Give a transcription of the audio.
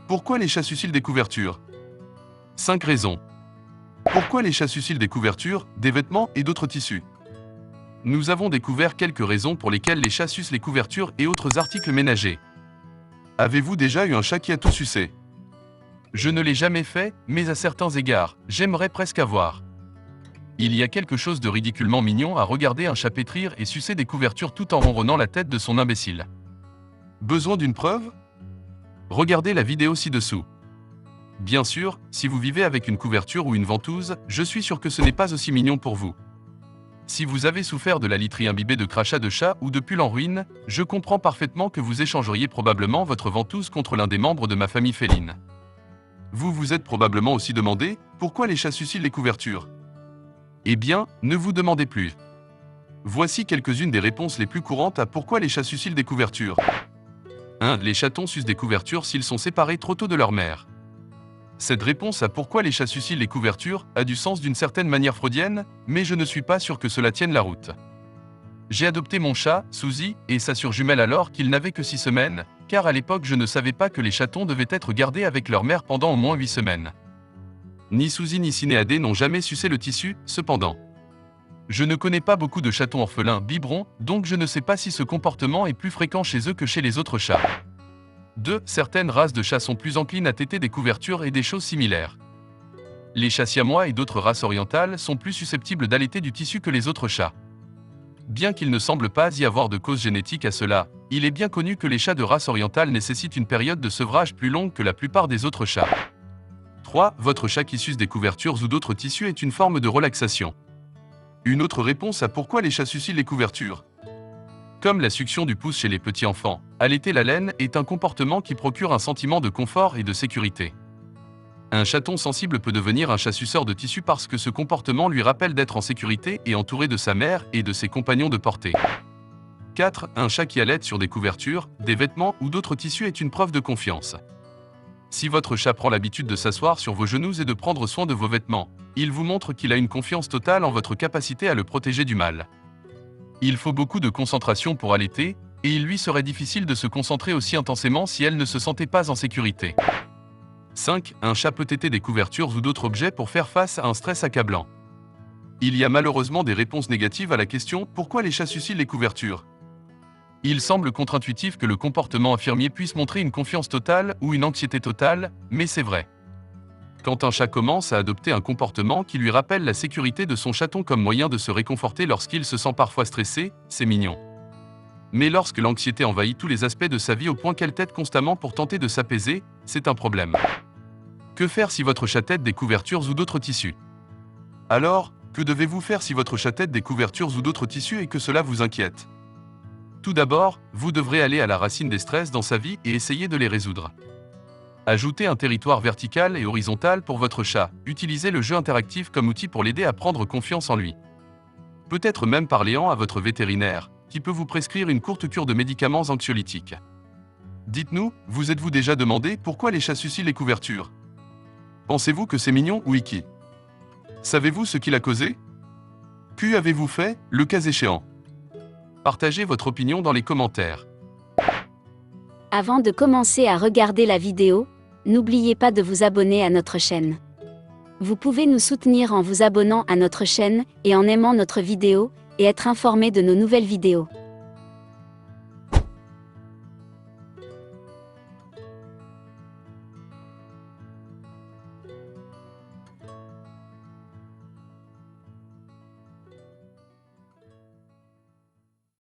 Pourquoi les chats sucent-ils des couvertures? 5 raisons. Pourquoi les chats sucent-ils des couvertures, des vêtements et d'autres tissus? Nous avons découvert quelques raisons pour lesquelles les chats sucent les couvertures et autres articles ménagers. Avez-vous déjà eu un chat qui a tout sucé? Je ne l'ai jamais fait, mais à certains égards, j'aimerais presque avoir. Il y a quelque chose de ridiculement mignon à regarder un chat pétrir et sucer des couvertures tout en ronronnant la tête de son imbécile. Besoin d'une preuve? Regardez la vidéo ci-dessous. Bien sûr, si vous vivez avec une couverture ou une ventouse, je suis sûr que ce n'est pas aussi mignon pour vous. Si vous avez souffert de la literie imbibée de crachats de chat ou de pulls en ruine, je comprends parfaitement que vous échangeriez probablement votre ventouse contre l'un des membres de ma famille féline. Vous vous êtes probablement aussi demandé pourquoi les chats sucent les couvertures. Eh bien, ne vous demandez plus. Voici quelques-unes des réponses les plus courantes à pourquoi les chats sucent des couvertures. 1. Les chatons sucent des couvertures s'ils sont séparés trop tôt de leur mère. Cette réponse à pourquoi les chats sucent les couvertures a du sens d'une certaine manière freudienne, mais je ne suis pas sûr que cela tienne la route. J'ai adopté mon chat, Suzy, et sa sœur jumelle alors qu'il n'avait que 6 semaines, car à l'époque je ne savais pas que les chatons devaient être gardés avec leur mère pendant au moins 8 semaines. Ni Suzy ni Cinéadé n'ont jamais sucé le tissu, cependant. Je ne connais pas beaucoup de chatons orphelins biberons, donc je ne sais pas si ce comportement est plus fréquent chez eux que chez les autres chats. 2. Certaines races de chats sont plus enclines à téter des couvertures et des choses similaires. Les chats siamois et d'autres races orientales sont plus susceptibles d'allaiter du tissu que les autres chats. Bien qu'il ne semble pas y avoir de cause génétique à cela, il est bien connu que les chats de race orientale nécessitent une période de sevrage plus longue que la plupart des autres chats. 3. Votre chat qui suce des couvertures ou d'autres tissus est une forme de relaxation. Une autre réponse à pourquoi les chats sucent les couvertures. Comme la succion du pouce chez les petits enfants, allaiter la laine est un comportement qui procure un sentiment de confort et de sécurité. Un chaton sensible peut devenir un chat suceur de tissu parce que ce comportement lui rappelle d'être en sécurité et entouré de sa mère et de ses compagnons de portée. 4. Un chat qui allaite sur des couvertures, des vêtements ou d'autres tissus est une preuve de confiance. Si votre chat prend l'habitude de s'asseoir sur vos genoux et de prendre soin de vos vêtements, il vous montre qu'il a une confiance totale en votre capacité à le protéger du mal. Il faut beaucoup de concentration pour allaiter, et il lui serait difficile de se concentrer aussi intensément si elle ne se sentait pas en sécurité. 5. Un chat peut téter des couvertures ou d'autres objets pour faire face à un stress accablant. Il y a malheureusement des réponses négatives à la question « Pourquoi les chats sucent les couvertures ?» Il semble contre-intuitif que le comportement infirmier puisse montrer une confiance totale ou une anxiété totale, mais c'est vrai. Quand un chat commence à adopter un comportement qui lui rappelle la sécurité de son chaton comme moyen de se réconforter lorsqu'il se sent parfois stressé, c'est mignon. Mais lorsque l'anxiété envahit tous les aspects de sa vie au point qu'elle tète constamment pour tenter de s'apaiser, c'est un problème. Que faire si votre chat tète des couvertures ou d'autres tissus? Alors, que devez-vous faire si votre chat tète des couvertures ou d'autres tissus et que cela vous inquiète? Tout d'abord, vous devrez aller à la racine des stress dans sa vie et essayer de les résoudre. Ajoutez un territoire vertical et horizontal pour votre chat. Utilisez le jeu interactif comme outil pour l'aider à prendre confiance en lui. Peut-être même parlez-en à votre vétérinaire, qui peut vous prescrire une courte cure de médicaments anxiolytiques. Dites-nous, vous êtes-vous déjà demandé pourquoi les chats sucent les couvertures? Pensez-vous que c'est mignon ou icky? Savez-vous ce qui l'a causé? Que avez-vous fait, le cas échéant? Partagez votre opinion dans les commentaires. Avant de commencer à regarder la vidéo, n'oubliez pas de vous abonner à notre chaîne. Vous pouvez nous soutenir en vous abonnant à notre chaîne et en aimant notre vidéo, et être informé de nos nouvelles vidéos.